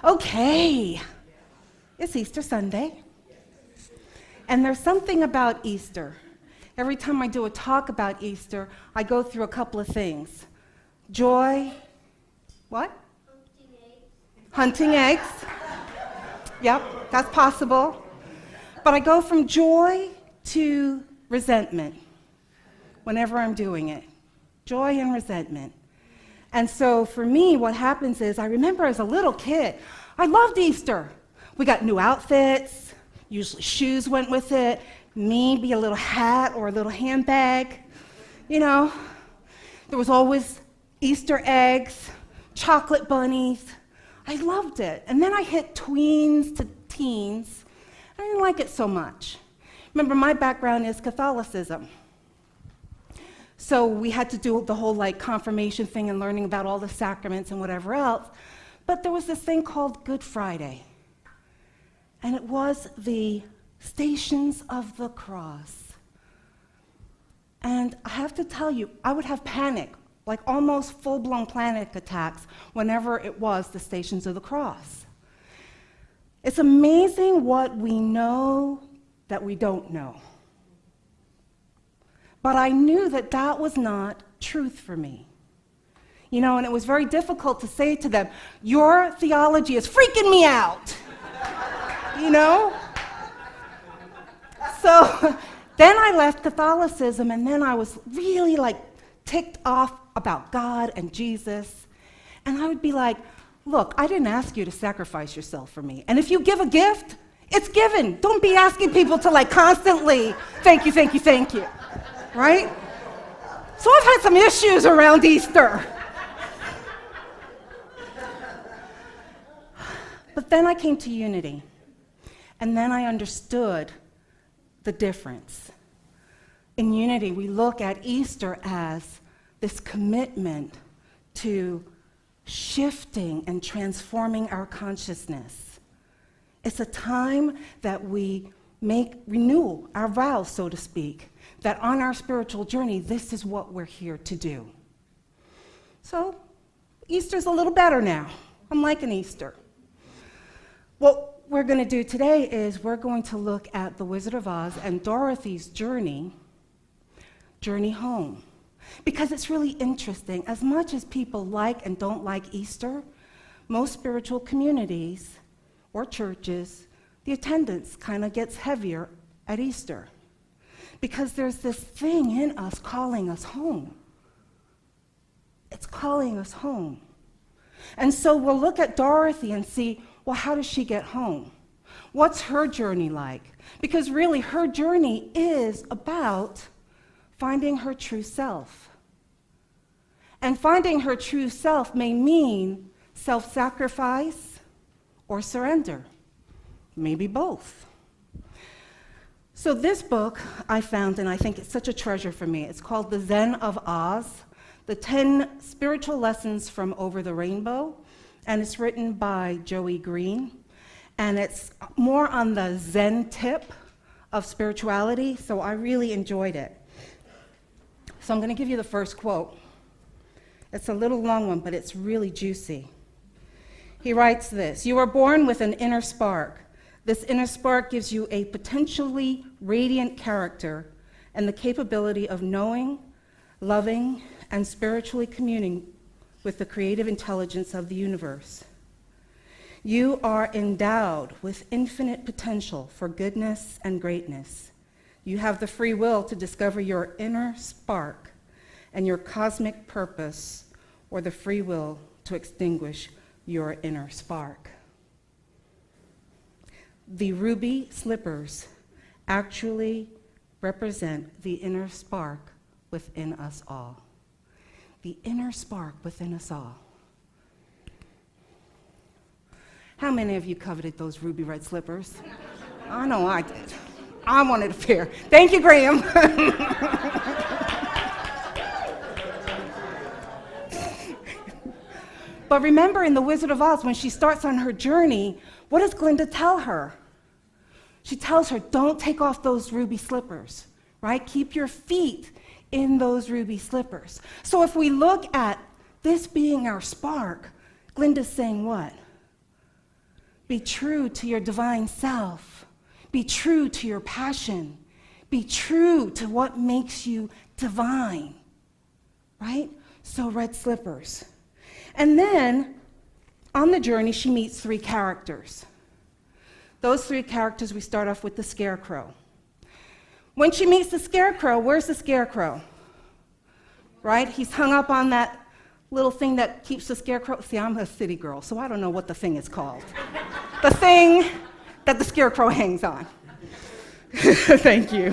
Okay, it's Easter Sunday. And there's something about Easter. Every time I do a talk about Easter, I go through a couple of things. Joy, what? Hunting eggs. Yep, that's possible. But I go from joy to resentment whenever I'm doing it. Joy and resentment. And so for me, what happens is, I remember as a little kid, I loved Easter. We got new outfits, usually shoes went with it, maybe a little hat or a little handbag. You know, there was always Easter eggs, chocolate bunnies. I loved it. And then I hit tweens to teens. I didn't like it so much. Remember, my background is Catholicism. So we had to do the whole confirmation thing and learning about all the sacraments and whatever else. But there was this thing called Good Friday. And it was the Stations of the Cross. And I have to tell you, I would have panic, like almost full-blown panic attacks whenever it was the Stations of the Cross. It's amazing what we know that we don't know. But I knew that that was not truth for me. You know, and it was very difficult to say to them, your theology is freaking me out. You know? So then I left Catholicism, and then I was really ticked off about God and Jesus. And I would be like, look, I didn't ask you to sacrifice yourself for me. And if you give a gift, it's given. Don't be asking people to constantly, thank you, thank you, thank you. Right? So I've had some issues around Easter. But then I came to unity. And then I understood the difference. In unity, we look at Easter as this commitment to shifting and transforming our consciousness. It's a time that we renew our vows, so to speak, that on our spiritual journey, this is what we're here to do. So, Easter's a little better now. I'm liking Easter. What we're going to do today is we're going to look at the Wizard of Oz and Dorothy's journey home. Because it's really interesting. As much as people like and don't like Easter, most spiritual communities or churches, the attendance kind of gets heavier at Easter. Because there's this thing in us calling us home. It's calling us home. And so we'll look at Dorothy and see, well, how does she get home? What's her journey like? Because really, her journey is about finding her true self. And finding her true self may mean self-sacrifice or surrender. Maybe both. So this book I found, and I think it's such a treasure for me. It's called The Zen of Oz, The 10 Spiritual Lessons from Over the Rainbow, and it's written by Joey Green. And it's more on the Zen tip of spirituality, so I really enjoyed it. So I'm going to give you the first quote. It's a little long one, but it's really juicy. He writes this: "You are born with an inner spark. This inner spark gives you a potentially radiant character and the capability of knowing, loving, and spiritually communing with the creative intelligence of the universe. You are endowed with infinite potential for goodness and greatness. You have the free will to discover your inner spark and your cosmic purpose, or the free will to extinguish your inner spark." The ruby slippers actually represent the inner spark within us all. The inner spark within us all. How many of you coveted those ruby red slippers? I know I did. I wanted a pair. Thank you, Graham. But remember, in The Wizard of Oz, when she starts on her journey, what does Glinda tell her? She tells her, don't take off those ruby slippers, right? Keep your feet in those ruby slippers. So if we look at this being our spark, Glinda's saying what? Be true to your divine self. Be true to your passion. Be true to what makes you divine, right? So red slippers. And then on the journey, she meets 3 characters. Those 3 characters, we start off with the Scarecrow. When she meets the Scarecrow, where's the Scarecrow? Right? He's hung up on that little thing that keeps the Scarecrow. See, I'm a city girl, so I don't know what the thing is called. The thing that the Scarecrow hangs on. Thank you.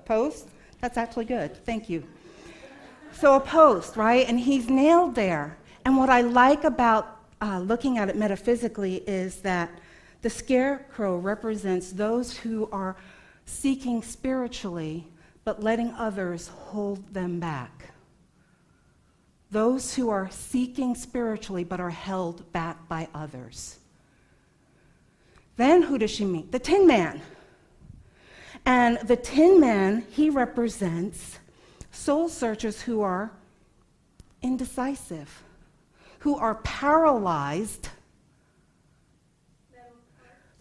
Post? That's actually good. Thank you. So a post, right? And he's nailed there. And what I like about looking at it metaphysically is that the Scarecrow represents those who are seeking spiritually, but letting others hold them back. Those who are seeking spiritually, but are held back by others. Then who does she meet? The Tin Man. And the Tin Man, he represents soul searchers who are indecisive, who are paralyzed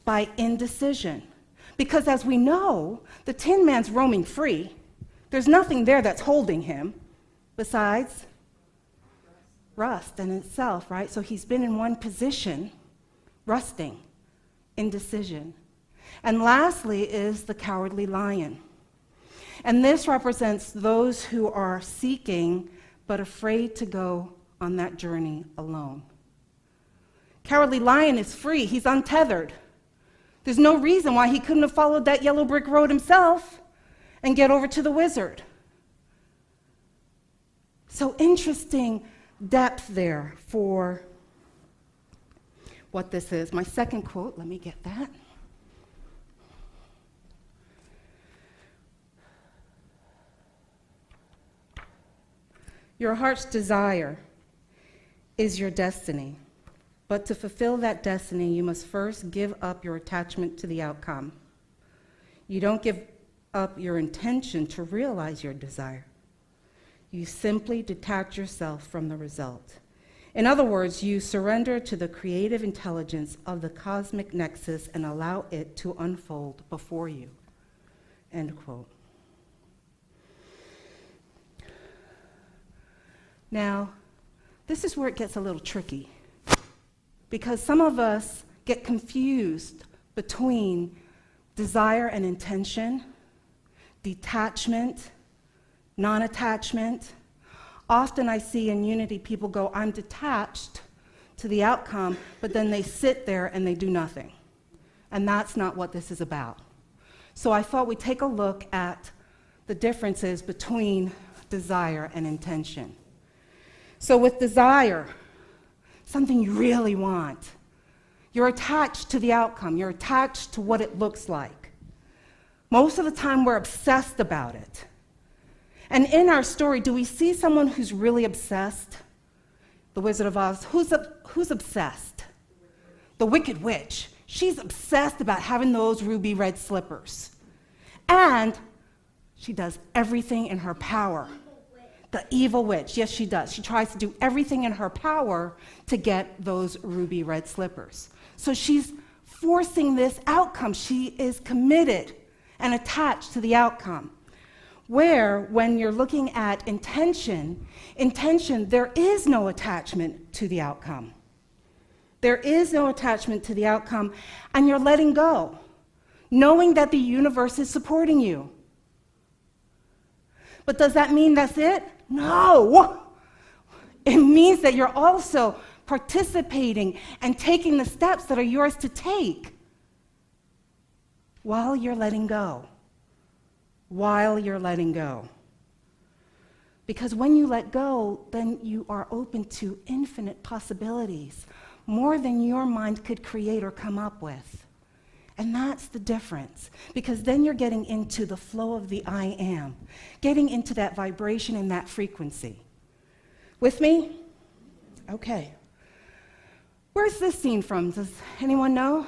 by indecision. Because as we know, the Tin Man's roaming free. There's nothing there that's holding him besides rust in itself, right? So he's been in one position, rusting, indecision. And lastly is the Cowardly Lion. And this represents those who are seeking but afraid to go on that journey alone. Cowardly Lion is free. He's untethered. There's no reason why he couldn't have followed that yellow brick road himself and get over to the wizard. So interesting depth there for what this is. My second quote, let me get that. Your heart's desire is your destiny. But to fulfill that destiny, you must first give up your attachment to the outcome. You don't give up your intention to realize your desire. You simply detach yourself from the result. In other words, you surrender to the creative intelligence of the cosmic nexus and allow it to unfold before you. End quote. Now, this is where it gets a little tricky, because some of us get confused between desire and intention, detachment, non-attachment. Often I see in unity people go, I'm detached to the outcome, but then they sit there and they do nothing. And that's not what this is about. So I thought we'd take a look at the differences between desire and intention. So with desire, something you really want, you're attached to the outcome. You're attached to what it looks like. Most of the time, we're obsessed about it. And in our story, do we see someone who's really obsessed? The Wizard of Oz. Who's obsessed? The Wicked Witch. She's obsessed about having those ruby red slippers. And she does everything in her power. The evil witch, yes, she does. She tries to do everything in her power to get those ruby red slippers. So she's forcing this outcome. She is committed and attached to the outcome. Where, when you're looking at intention, there is no attachment to the outcome. There is no attachment to the outcome, and you're letting go, knowing that the universe is supporting you. But does that mean that's it? No! It means that you're also participating and taking the steps that are yours to take while you're letting go. While you're letting go. Because when you let go, then you are open to infinite possibilities, more than your mind could create or come up with. And that's the difference, because then you're getting into the flow of the I am, getting into that vibration and that frequency. With me? Okay. Where's this scene from? Does anyone know?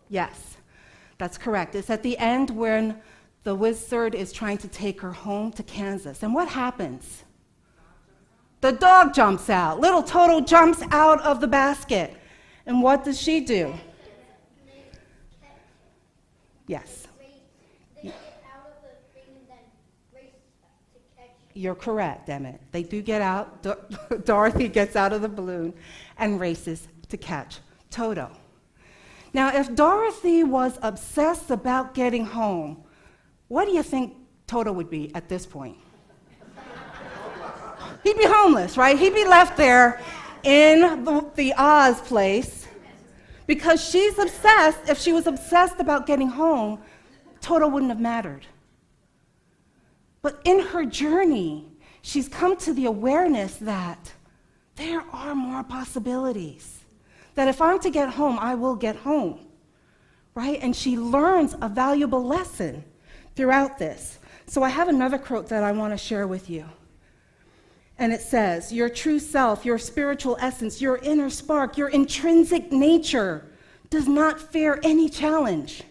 Yes, that's correct. It's at the end when the wizard is trying to take her home to Kansas. And what happens? The dog jumps out. Little Toto jumps out of the basket. And what does she do? Yes. You're correct, Emmett. They do get out. Dorothy gets out of the balloon and races to catch Toto. Now, if Dorothy was obsessed about getting home, what do you think Toto would be at this point? He'd be homeless, right? He'd be left there in the Oz place because she's obsessed. If she was obsessed about getting home, Toto wouldn't have mattered. But in her journey, she's come to the awareness that there are more possibilities. That if I'm to get home, I will get home, right? And she learns a valuable lesson throughout this. So I have another quote that I want to share with you. And it says, your true self, your spiritual essence, your inner spark, your intrinsic nature does not fear any challenge.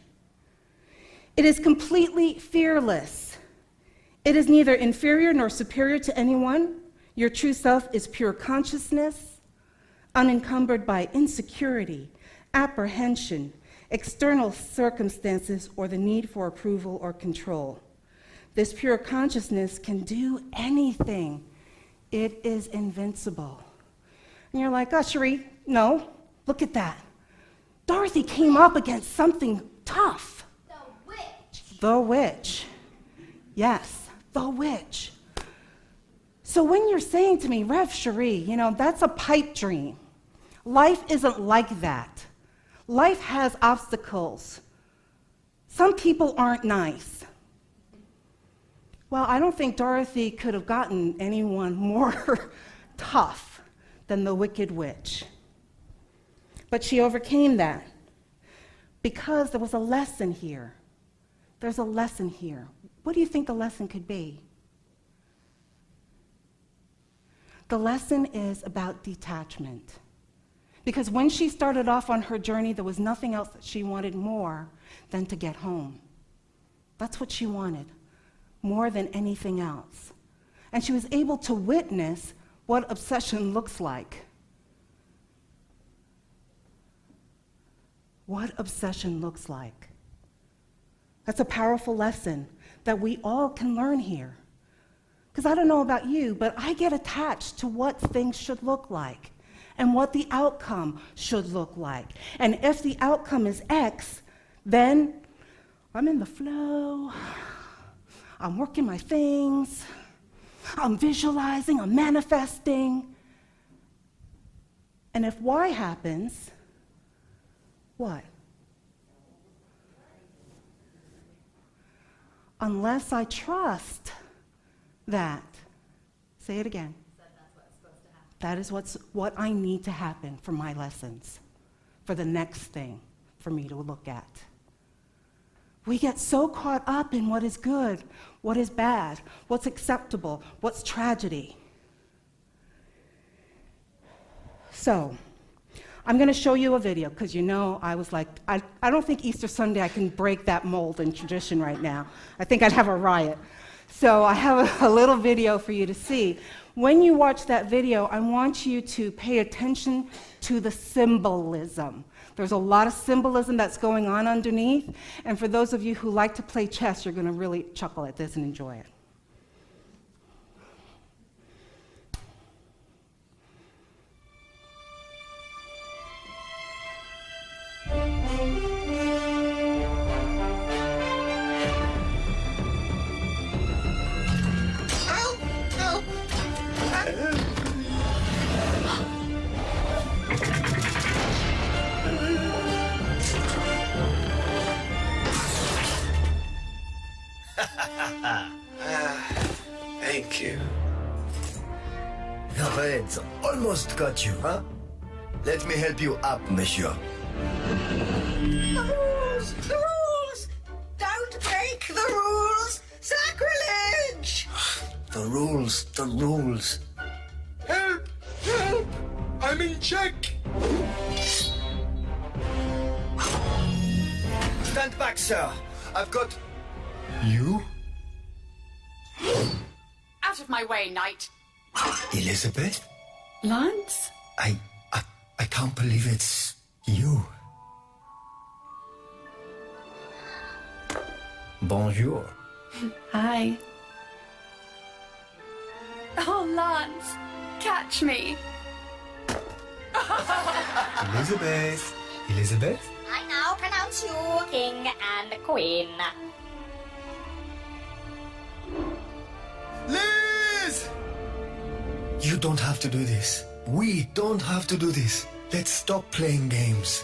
It is completely fearless. It is neither inferior nor superior to anyone. Your true self is pure consciousness, unencumbered by insecurity, apprehension, external circumstances, or the need for approval or control. This pure consciousness can do anything. It is invincible. And you're like, oh, Sherrie, no, look at that. Dorothy came up against something tough. The witch. The witch. Yes, the witch. So when you're saying to me, Rev Sherrie, that's a pipe dream. Life isn't like that. Life has obstacles. Some people aren't nice. Well, I don't think Dorothy could have gotten anyone more tough than the wicked witch. But she overcame that because there was a lesson here. There's a lesson here. What do you think the lesson could be? The lesson is about detachment. Because when she started off on her journey, there was nothing else that she wanted more than to get home. That's what she wanted, more than anything else. And she was able to witness what obsession looks like. What obsession looks like. That's a powerful lesson that we all can learn here. Because I don't know about you, but I get attached to what things should look like and what the outcome should look like. And if the outcome is X, then I'm in the flow, I'm working my things, I'm visualizing, I'm manifesting. And if Y happens, what? Unless I trust that. Say it again. That is what I need to happen for my lessons, for the next thing for me to look at. We get so caught up in what is good, what is bad, what's acceptable, what's tragedy. So, I'm going to show you a video, because I was like, I don't think Easter Sunday I can break that mold in tradition right now. I think I'd have a riot. So I have a little video for you to see. When you watch that video, I want you to pay attention to the symbolism. There's a lot of symbolism that's going on underneath, and for those of you who like to play chess, you're going to really chuckle at this and enjoy it. Thank you. The Reds almost got you, huh? Let me help you up, monsieur. The rules! The rules! Don't break the rules! Sacrilege! The rules, the rules. Help! Help! I'm in check! Stand back, sir. I've got... You? Out of my way, knight. Elizabeth? Lance? I can't believe it's you. Bonjour. Hi. Oh, Lance, catch me. Elizabeth? Elizabeth? I now pronounce you king and queen. Liz! You don't have to do this. We don't have to do this. Let's stop playing games.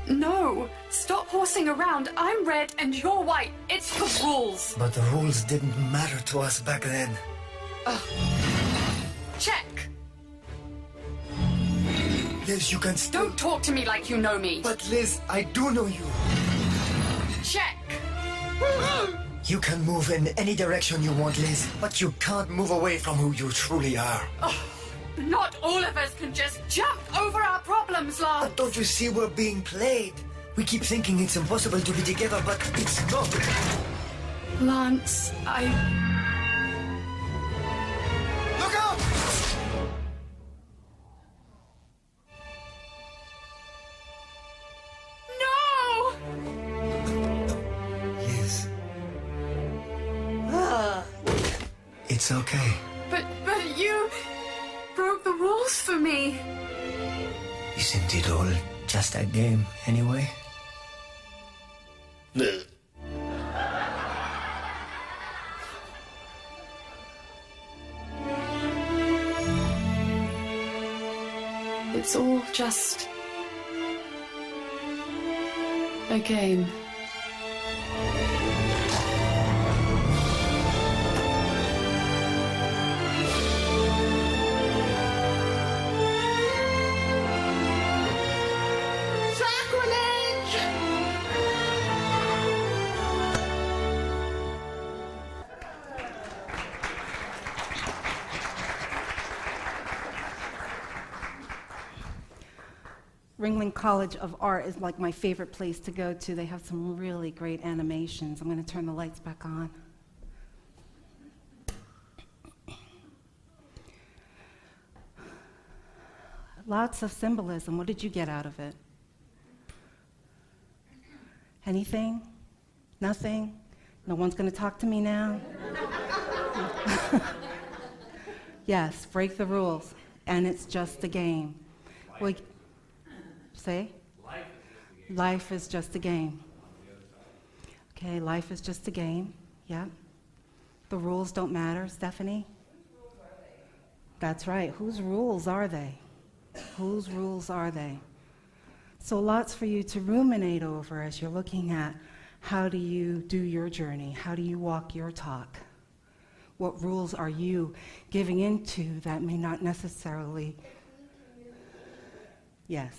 No, stop horsing around. I'm red and you're white. It's the rules. But the rules didn't matter to us back then. Check. Liz, you can still... Don't talk to me like you know me. But Liz, I do know you. Check. You can move in any direction you want, Liz, but you can't move away from who you truly are. Not all of us can just jump over our problems, Lance. But don't you see we're being played? We keep thinking it's impossible to be together, but it's not. Lance, Look out! No! Liz. It's okay. But you broke the rules for me. Isn't it all just a game, anyway? It's all just a game. Ringling College of Art is like my favorite place to go to. They have some really great animations. I'm going to turn the lights back on. Lots of symbolism. What did you get out of it? Anything? Nothing? No one's going to talk to me now? Yes, break the rules. And it's just a game. Say? Life is just a game. Okay, life is just a game. Yeah. The rules don't matter, Stephanie? That's right. Whose rules are they? Whose rules are they? So lots for you to ruminate over as you're looking at how do you do your journey? How do you walk your talk? What rules are you giving into that may not necessarily... Yes.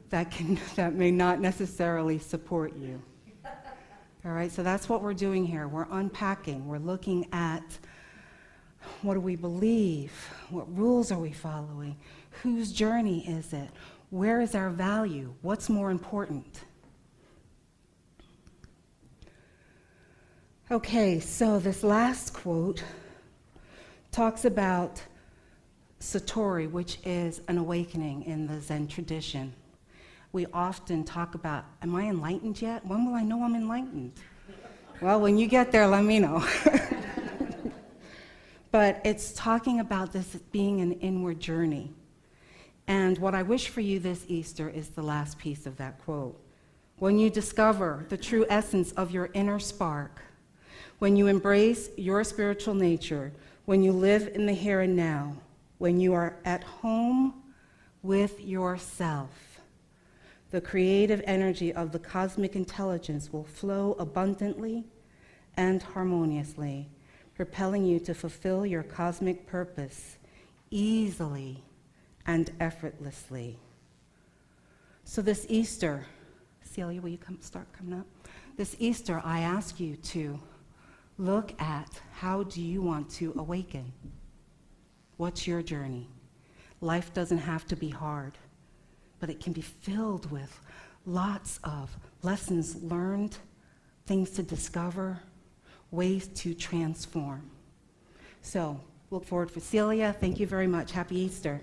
That may not necessarily support you. All right, so that's what we're doing here. We're unpacking. We're looking at what do we believe? What rules are we following? Whose journey is it? Where is our value? What's more important? Okay, so this last quote talks about Satori, which is an awakening in the Zen tradition. We often talk about, am I enlightened yet? When will I know I'm enlightened? Well, when you get there, let me know. But it's talking about this being an inward journey. And what I wish for you this Easter is the last piece of that quote. When you discover the true essence of your inner spark, when you embrace your spiritual nature, when you live in the here and now, when you are at home with yourself, the creative energy of the cosmic intelligence will flow abundantly and harmoniously, propelling you to fulfill your cosmic purpose easily and effortlessly. So this Easter, Celia, will you start coming up? This Easter, I ask you to look at how do you want to awaken? What's your journey? Life doesn't have to be hard, but it can be filled with lots of lessons learned, things to discover, ways to transform. So Look forward for Celia. Thank you very much. Happy Easter.